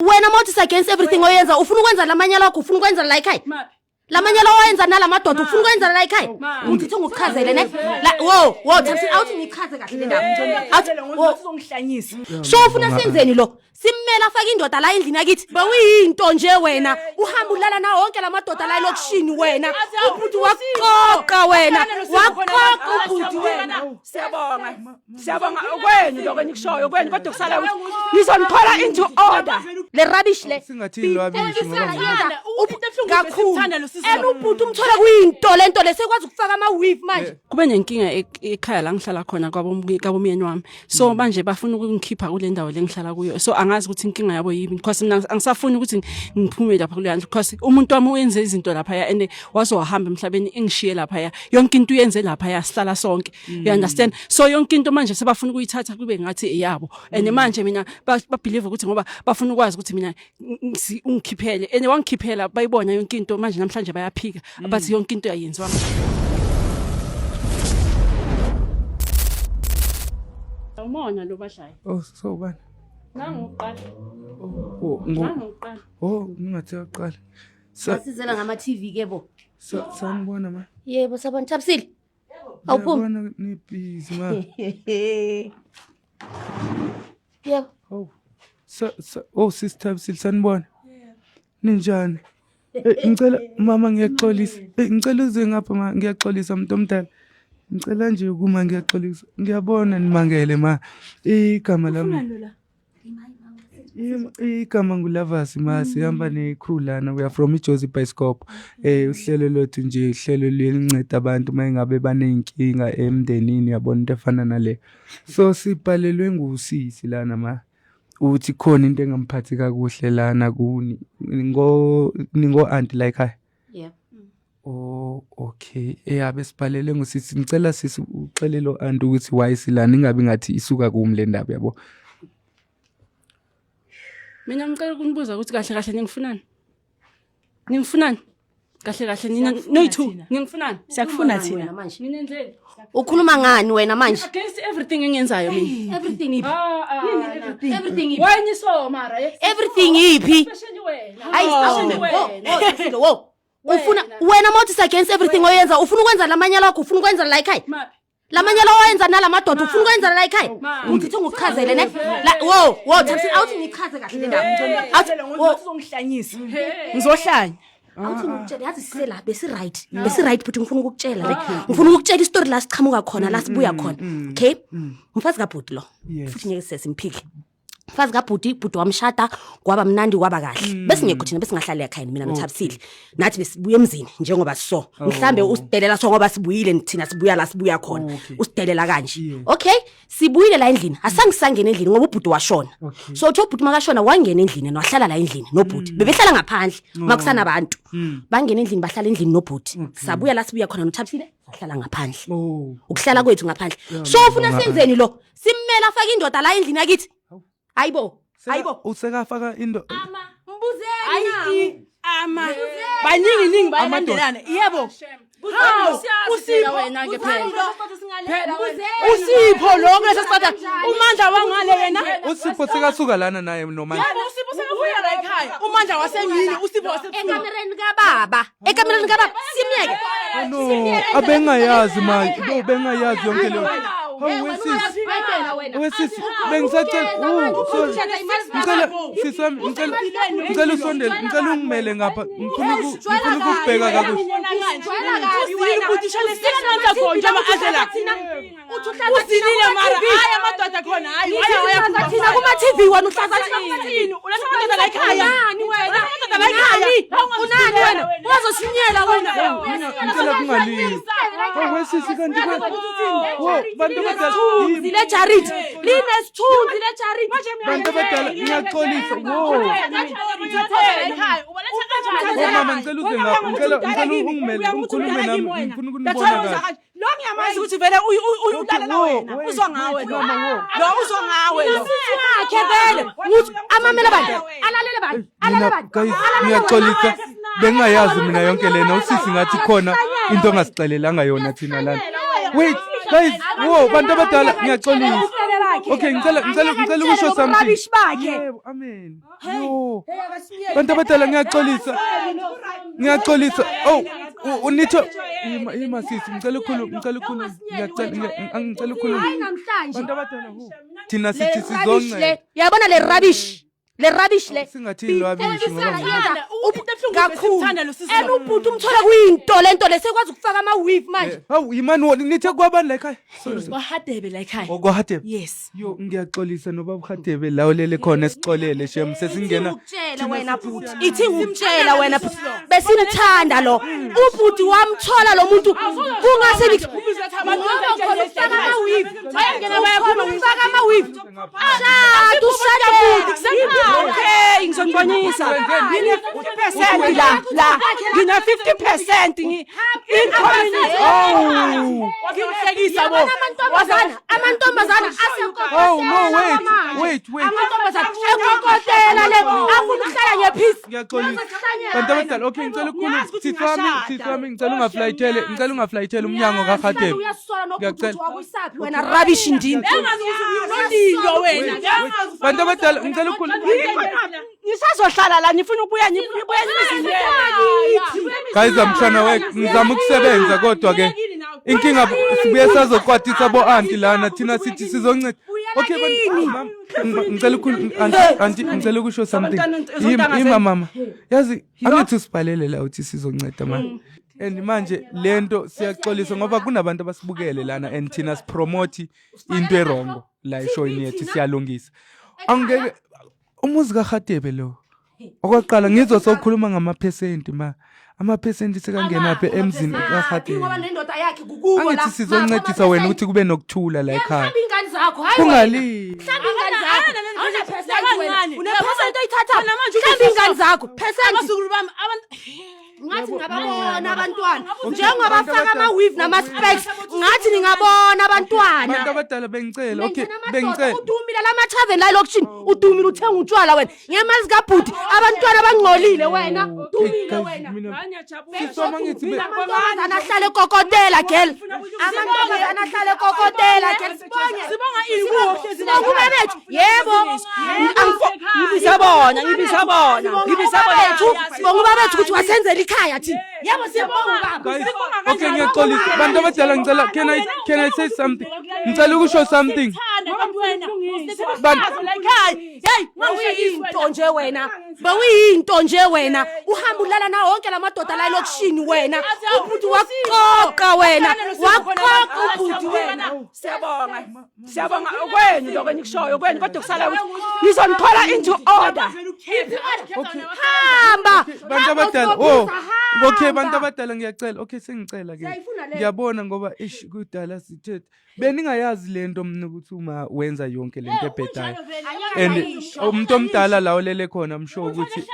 Wena mawuthi against everything oyenza ufuna ukwenza lamanyala wakho ufuna ukwenza la ekhaya. Lamanyala oyenza nalamadoda ufuna ukwenza la ekhaya. Ngithe ngokuchazele ne. Wo Thabisile awuthi ngichaze kahle le ndaba. Awuthi uzongihlanyisa. So ufuna senzeni lo? Simmela afaka indoda la endlini yakithi. Bewuyinto nje wena. Uhamba ulala na wonke lamadoda la elokushini wena. Ubhuti waqoqa wena. Waqoqa ubhuti wena. Siyabonga kwenu lokho nikushoyo kwenu kodwa kusala ukuthi nizoniphola into order. Le rubbish le. Singathini lwabishi ngoba Kakhulu. Ubhuti umthola kuyinto lento lesekwazi ukufaka ama weave manje. Kube nenkinga ekhaya la ngihlala khona kwabomyeni wami. So manje bafuna ukungikhipha kule ndawo lengihlala kuyo. So angazi ukuthi inkinga yabo yibi because mina angisafuni ukuthi ngiphume lapha kule because umuntu wami uyenze izinto lapha ya and wahamba emhlabeni engishiye lapha ya. Yonke into uyenze lapha ya sihlala sonke. You understand? So yonke into manje sebafuna ukuyithatha kube ngathi eyabo. And manje mina ba believe ukuthi ngoba bafuna ukwazi ukuthi mina ungikhiphele and wangikhiphela bayibona yonke into manje namhlanje bayaphika abathi yonke into yayenziwa. Umona lo bashaya. Oh so bani. Nangiqala. Ngingathi uqala. Sasizela ngama TV ke bo. Sanibona ma. Yebo sabona Thabisile. Awuphumi. Yabona ni busy ma. Yebo. Sister Thabisile sanibona. Ninjani? Ngicela mama ngiyaxolisa. Ngicela uze ngapha ma ngiyaxolisa umuntu omdala. Ngicela nje ukuma ngiyaxolisa. Ngiyabona nimangele ma. Igama lami. Igama nguLavasi ma sihamba necrew lana we are from iJozi Bioscope. Uhlelo lothu nje uhlelo linceda abantu mayingabe banenkinga emndenini yabona into efana nale. So sibhalelwe ngusisi lana ma. Uthi khona into engamphathi kakuhle lana kuni ningo aunt like hi. Yeah. Oh okay. Besibhalele ngusisi ngicela sisi uxelelo aunt ukuthi why silana ingabe ngathi isuka kumi le ndaba yabo. Mina ngicela ukunibuza ukuthi kahle kahle ningifunani? Ningifunani? Kahle kahle nina no2 ningifunani? Siyakufuna thina. Mina endleni. Ukhuluma ngani wena manje? Against everything engenzayo mina. Everything ipi? Everything ipi? Why niso mara? Everything ipi? Especially wena. Ayi ufuna wena mawuthi against everything oyenza ufuna ukwenza lamanyala wakho ufuna ukwenza la ekhaya. Lamanyala oyenza nalamadoda ufuna ukwenza la ekhaya. Ngithe ngokuchazele ne. Thabisile awuthi ngichaze kahle le ndaba. Awuthi uzongihlanyisa. Ngizohlanya. Awuthi ngikutshela yazi sisela besi right futhi ngifuna ukukutshela le. Ngifuna ukukutshela istory la sichamuka khona la sibuya khona. Okay? Mfazi kaBhuti lo. Futhi ngeke sesimphike. Mfazi kaBhuti wamshada kwaba mnandi kwaba kahle. Bese ngekho thina bese ngahlala ekhaya mina noThabisile. Nathi besibuye emzini njengoba so. Mhlambe usidelela so ngoba sibuyile thina sibuya la sibuya khona. Usidelela kanje. Okay? Sibuyile la endlini. Asangisangena endlini ngoba uBhuti washona. So uthi uBhuti makashona wangena endlini wahlala la endlini noBhuti. Bebehlala ngaphandle makusana abantu. Bangena endlini bahlala endlini noBhuti. Sabuya la sibuya khona noThabisile sahlala ngaphandle. Ukuhlala kwethu ngaphandle. So ufuna senzeni lo? Simmela afaka indoda la endlini yakithi. Hayibo. Usekafaka into. Mbuzeni Ama. Baningi bayalandelana. Yebo. Usipho wena ke phela. Usipho lo ngesicada uMandla wangale wena. Usipho sekasuka lana naye noMandla. Usipho sekavuya la ekhaya. uMandla wasengini Usipho ekamereni kababa. Simyeke. No, abengayazi manje. Lo bengayazi yonke lo. Wesisi bengisacela ngicela usondele ngicela ungimele ngapha ngifuna ukubheka kakuhle usilile mara hayi amadoda khona hayi thina kuma TV wena uhlaza thini uletha amadoda la ekhaya nani wena amadoda la ekhaya unani wena ungazosinyela wena ngicela kungalini wesisi kanti bantu badala zile Charity linesithunzi le Charity bantu badala ngiyaxolisa mama ngicela uze ngapha ngicela ungimele ungikhulume nami ngifuna ukunibona kahle lo ngiyamazi ukuthi vele uyulala wena uzongawe lo uzongawe lo yakhe vele uthi amamela bantu alalele bantu guys ngiyaxolisa bengayazi mina yonke lena usisi ngathi khona into ongasixelelanga yona thina lana wait guys bantu abadala ngiyaxolisa lakhe. Okay, ngicela ukusho something. Rubbish bakhe. Yebo, amen. Yo. Bantu abadala ngiyaxolisa. Oh, unitho ima sisi ngicela ukhuluma. Ngicela ukhuluma. Hayi namhlanje. Bantu abadala thina sithi sizonce. Yabona le rubbish le Singathini lwabishi ngoba kakhulu and ubhuti umthola kuyinto lento lesekwazi ukufaka ama weave manje. Hawu imani nithe kwabani la ekhaya? Wahadebe la ekhaya. Okwahadebe. Yes. Yo ngiyaxolisa nobaba uHadebe la olele khona esixolele shem sesingena. Ukutshela wena bhuti. Ithi ngikutshela wena bhuti. Besimthanda lo. Ubhuti wamthola lo muntu kungase Ubizatha abantu ukufaka ama weave. bayangena bayakhuluma Ukufaka ama weave. Shada Okay, ngizonibonisa. Ngine 50% la. Ngina 50% in community. Oh. Ngihlekisa bo. amantombazana asenkokotela. Oh no wait. Amantombazana enkokotela le afuna ukuhlala ngepeace. Ngiyaxolisa. Bantu abadala okay ngicela ukukhuluma. Sithwami ngicela ungaflayithele umnyango kaHadebe. Uyasola Ngiyacela. nobhuti wakwisaphi wena rubbish ndini. Nolindo wena. Bantu abadala ngicela ukukhuluma. Nisazohlala la nifuna ukubuya emizini yenu. Guys amshana ngizama ukusebenza kodwa ke inkinga sibuye sazokwatisa bo auntie lana thina sithi sizonceda. Okay ngicela ukukhuluma auntie ngicela ukusho something. Mama yazi angithi sibhalele la uthi sizonceda manje. And manje lento siyaxolisa ngoba kunabantu abasibukele lana and thina sipromote into erongo la eshowini yethu siyalungisa. Angeke umuzi kaHadebe lo. Okwaqala ngizwe sokukhuluma ngamaphesenti amaphesenti sekangena phe emzini kaHadebe. Ngoba nendoda yakhe kukubo la. Angithi sizoncedisa wena ukuthi kube nokuthula la ekhaya. Mhlawumbe ingane zakho hayi Kungali. mhlawumbe ingane zakho awuna percent wena une percent oyithatha mhlawumbe ingane zakho percent Abasukulu bami abantu ngathi ngababona abantwana njengoba faka ama weave nama specs ngathi ningabona abantwana. Bantu abadala bengicela okay bengicela udumile la mathaveni la lokishini udumile uthenga utshwala wena ngemali zikabhuti abantwana bangcolile wena udumile wena. Sisoma ngithi Amantombazana ahlale ekokotela girl. Amantombazana ahlale ekokotela girl. sibonga ikuhle Sibonga bethu. Yebo. Ngibisabona bethu. Sibonga bethu ukuthi wasenzela ikhaya thina. Yebo siyabonga baba. guys okay ngiyaxolisa bantu abadala ngicela can I say something ngicela ukusho something. Uyinto nje wena. Bewuyinto nje wena. Uhamba ulala na wonke lamadoda la lokishini wena. Ubhuti waqoqa wena. Waqoqa ubhuti wena. Siyabonga kwenu lokho engikushoyo kwenu kodwa kusala ukuthi ngizonithola into order. Hamba. Bantu abadala okay bantu abadala ngiyacela okay sengicela ke ngiyabona ngoba kudala sithethe beningayazi lento mina ukuthi uma wenza yonke lento ebhedayo and umuntu omdala la olele khona amsho ukuthi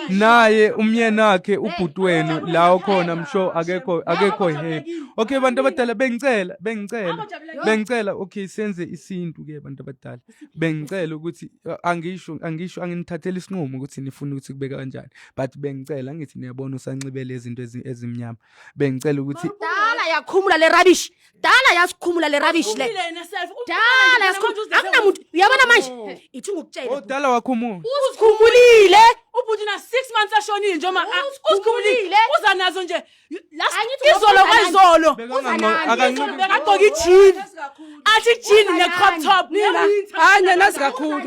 naye umyeni wakhe ubhuti wenu la khona amsho akekho happy. Okay bantu abadala bengicela okay senze isintu ke bantu abadala bengicela ukuthi angisho anginithathele isinqumo ukuthi nifuna ukuthi kubeka kanjani but bengicela ngithi niyabona usanxibele izinto ezimnyama bengicela ukuthi dala yakhumula le rubbish dala yasikhumula le rubbish le dala yasikhumula akunamuntu uyabona manje ithi ngikutshela dala wakhumula usikhumulile ubhuti na 6 months ashonile njengoba usikhumulile uza nazo nje izolo kwezolo bekagqoka ijini athi ijini ne-crop top hayi nazi kakhulu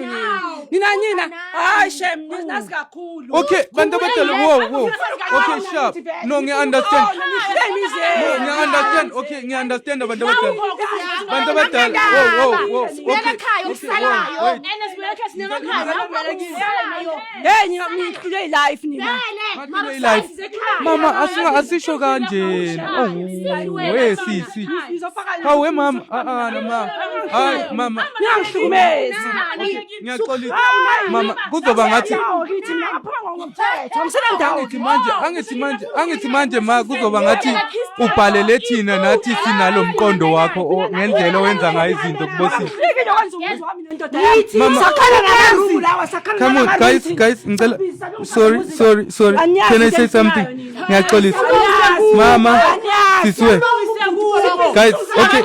nina hayi shem nazi kakhulu. Okay bantu abadala wow okay sharp no ngiya-understand okay ngiya-understand bantu abadala wow hey ngihlule life nina mama asisho kanje sisi hawe mama mama hayi mama ngiyangihlukumezi ngiyaxolisa mama kuzoba ngathi angithi manje ma kuzoba ngathi ubhalele thina nathi sinalo mqondo wakho ngendlela owenza ngayo izinto kubosisi. Mama come on guys ngicela sorry can I say something ngiyaxolisa mama siswe guys, okay,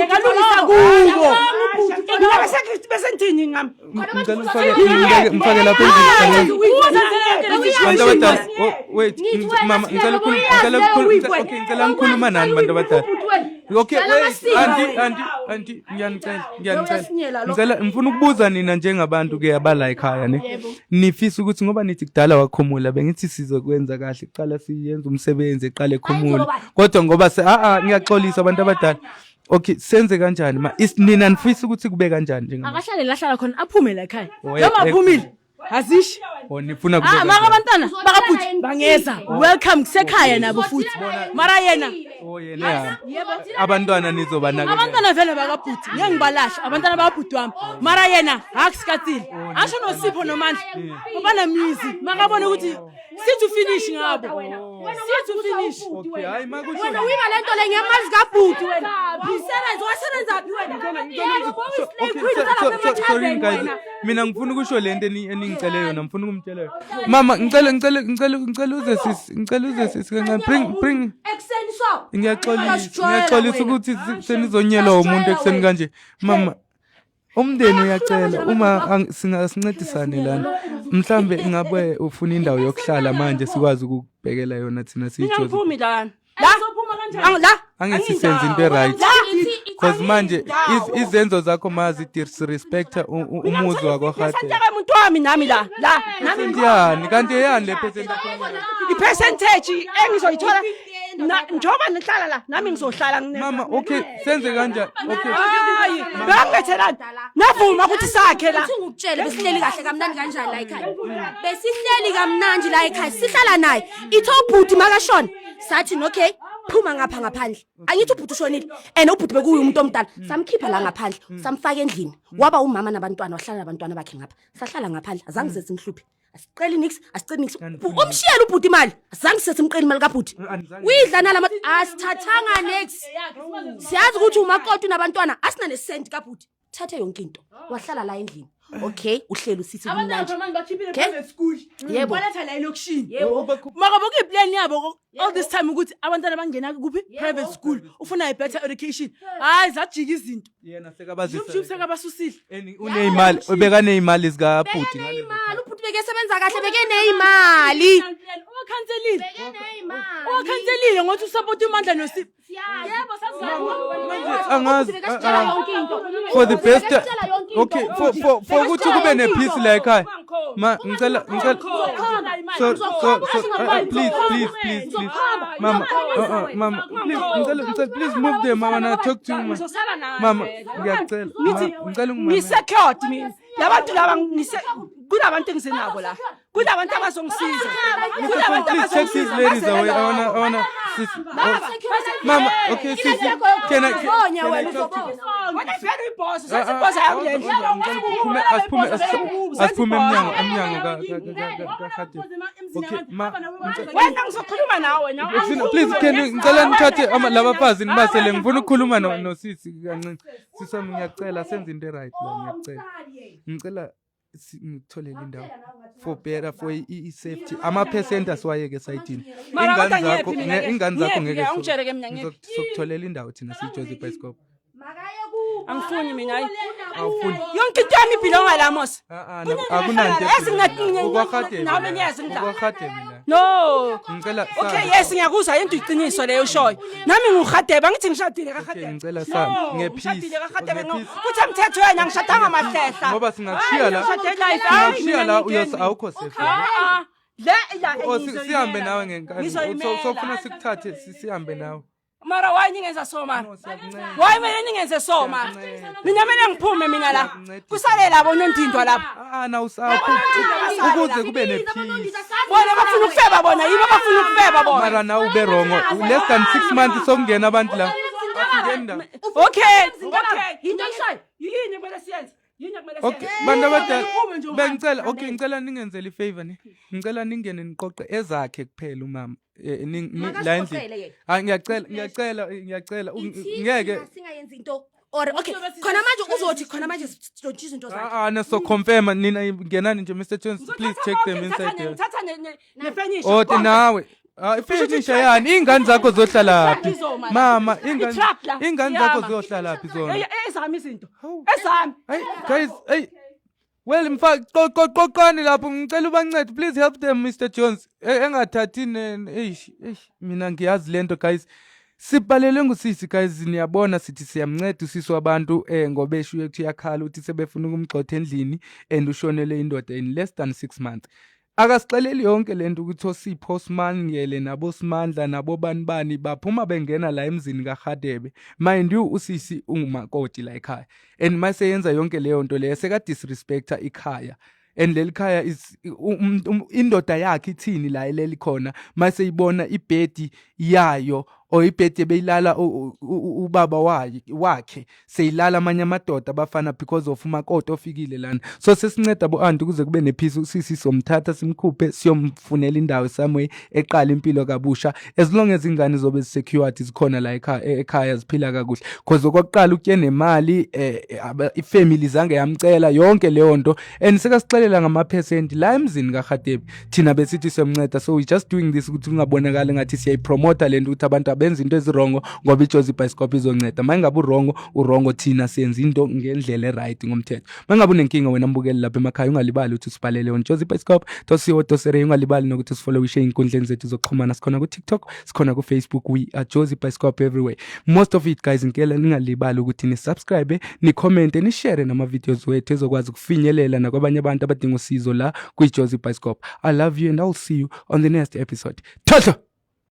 Ngalungisa kubo. Mina bese ngithini ngami? ngicela mfake lapha endlini. Bantu abadala, wait, mama, ngicela ngikhuluma nani bantu abadala. Okay, wait, auntie, ngiyacela. Ngifuna ukubuza nina njengabantu ke abala ekhaya ne. Nifisa ukuthi ngoba nithi kudala wakhomula bengithi sizokwenza kahle iqala siyenza umsebenzi eqale ekhomula. Kodwa ngoba ngiyaxolisa abantu abadala. Okay, senze kanjani nina nifisa ukuthi kube kanjani njengamanje? Akahlale lahlala khona aphume la ekhaya. Noma aphumile. Azishi. Nifuna kube. Maka abantwana bakabhuti bangeza. Welcome kusekhaya nabo futhi. Mara yena. Yena. Abantwana nizobanaka. Abantwana vele bakabhuti. Ngeke ngibalashe abantwana bakabhuti wami. Mara yena akusikatile. Asho noSipho noMandla. Ubana music. Makabona ukuthi sithi finish ngabo. Sithi finish. Okay, hayi makusho. Wena uyiba lento le ngiyamazi kabhuti wena. Wasebenza phi wena? Sorry guys. Mina ngifuna ukusho lento eningicele yona, ngifuna ukumtshela yona. Mama, ngicela uze sisi kancane. Bring. Ekseni so. Ngiyaxolisa ukuthi senizonyelwa umuntu ekseni kanje. Mama, umndeni uyacela uma singasincedisane lana. Mhlambe ingabe ufuna indawo yokuhlala manje sikwazi ukubhekela yona thina siyijozi. Ngiphumi la. La. Angithi senze into right. Because manje izenzo zakho mazi disrespect umuzi wakho hade. Santaka umuntu wami nami la. Nami ndiyani kanti yani le percentage engizoyithola njoba nihlala la nami ngizohlala Mama, okay, senze kanjani? Okay. Hayi, bangithelani. Navuma ukuthi sakhe la. Ngikutshele besihleli kahle kamnandi kanjani la ekhaya. Besihleli kamnandi la ekhaya. Sihlala naye. Itho ubhuti makashona. Sathi okay, phuma ngapha ngaphandle. Angithi ubhuti ushonile. Ubhuti bekuyi umuntu omdala. Samkhipha la ngaphandle. Samfaka endlini. Waba umama nabantwana wahlala nabantwana bakhe ngapha. Sahlala ngaphandle. Azange sesimhluphi. Asiqeli nix, umshiyela ubhuti imali. Azange sesimqeli imali kabhuti. Uyidla nalama asithathanga next. Siyazi ukuthi umakoti nabantwana asina nesenti kabhuti. Thathe yonke into. Wahlala la endlini. Okay, uhlelo sithi kumnandi. Yebo. Baletha la elokishini. Maka bokuyiplan yabo all this time ukuthi abantwana bangena kuphi private school ufuna better education. Hayi zajika izinto. Yena sekabazisa. Umjibuse kabasusile. Uneimali, ubeka neimali zika bhuti ngale. Imali ubhuti beke sebenza kahle beke neimali. Okhanselile. Okhanselile ngothi usupport uMandla noSipho. Yebo Angazi for the best. Okay, for ukuthi kube ne peace la ekhaya. Ngicela please mama please move them. I wanna talk to you mama. Ngiyacela ngicela ngisecured mina labantu laba kunabantu engisenabo la kunabantu abazongisiza please check these ladies away. I wanna mama, okay, sis, can I talk to you? What a very boss. Asiphume emnyango okay wena ngizokhuluma nawe please ngicela nithathe labafazi nibasele ngifuna ukukhuluma nosisi kancinci. Sisami ngiyacela senze into right la, ngicela ngitholele indawo for better for safety. Ama-percent asiwayeke sayidini. Ingane zakho ngeke sokutholela indawo thina siyijozi Bioscope. angifuni mina hayi awufuni yonke into yami ibhilonga la mos akunanto esingatinye ukwakhade nawe niyazi ngidla ukwakhade mina no ngicela okay yes ngiyakuzwa into iqiniso leyo shoyo nami ngihadeba ngithi ngishadile kakhadeba ngicela sa ngepeace ngishadile kakhadeba kuthi umthetho wena ngishadanga mahlehla ngoba singakushiya la awukho safe sihambe nawe ngenkani sofuna sikuthathe sihambe nawe mara why ningenza so mara why mina ningenze so mara mina ngiphume mina la kusale labo nondindwa lapha na usapho ukuze kube nepeace bona bafuna ukufeba bona yibo bafuna ukufeba bona mara na ube wrong less than 6 months sokungena abantu la okay into ishayo yini bela siyenze okay bantu abadala bengicela okay ngicela ningenzele ifavor ngicela ningene niqoqe ezakhe kuphela umama la endlini ngiyacela ngeke singayenza into or okay khona manje uzothi khona manje sidontsha izinto zakhe naso confirm nina ngenani nje Mr. Jones please check them inside there ngithatha nefurniture nawe Finish yani ingane zakho zohlala laphi? Mama, I-truck la, ingane zakho iyama. zohlala laphi zona? Ezami izinto. Hawu. Ezami. Hey guys, hey. Well, mfaki qoqani lapho ngicela ubancede. Please help them Mr Jones. Engathathi mina ngiyazi lento guys. Sibhalele ngusisi guys, niyabona sithi siyamnceda usisi wabantu ngoba esho ukuthi yakhala ukuthi sebefuna ukumgxotha endlini and ushonele indoda in less than 6 months. Akasixeleli yonke lento ukuthi oSipho Osmangele nabo Smandla nabo banibani baphuma bengena la emzini kaHadebe. Mind you usisi ungumakoti la ekhaya. And mase yenza yonke leyo nto leyo seka disrespecta ikhaya. And leli khaya is indoda yakhe ithini la eleli khona mase ibona ibhedi yayo o ibhedi beyilala ubaba wakhe seyilala amanye amadoda abafana because of umakoti ofikile lana. So sesinceda abo anti kuze kube nepeace usisi somthatha simkhuphe siyomfunela indawo somewhere eqala impilo kabusha as long as ingane zobe secured zikhona la ekhaya ziphila kakuhle because okokuqala ukuye nemali ifamily zange yamcela yonke leyo nto and sekasixelela ngamapercent la emzini kaHadebe thina besithi semnceda. So we just doing this ukuthi kungabonakala ngathi siyayipromote lento ukuthi abantu benza into ezirongo ngoba iJozi Bioscope izonceda. Mangabe urongo thina siyenza into ngendlela eright ngomthetho. Mangabe unenkinga wena mbukeli lapha emakhaya ungalibali ukuthi usibhalele on Jozi Bioscope tosiyo.co.za ungalibali nokuthi sifollow share inkundleni zethu zokuxhumana sikhona ku TikTok sikhona ku Facebook we are Jozi Bioscope everywhere. Most of it guys ngicela ningalibali ukuthi ni subscribe ni comment ni share nama videos wethu ezokwazi kufinyelela nakwabanye abantu abadinga usizo la ku Jozi Bioscope. I love you and I'll see you on the next episode. Tata.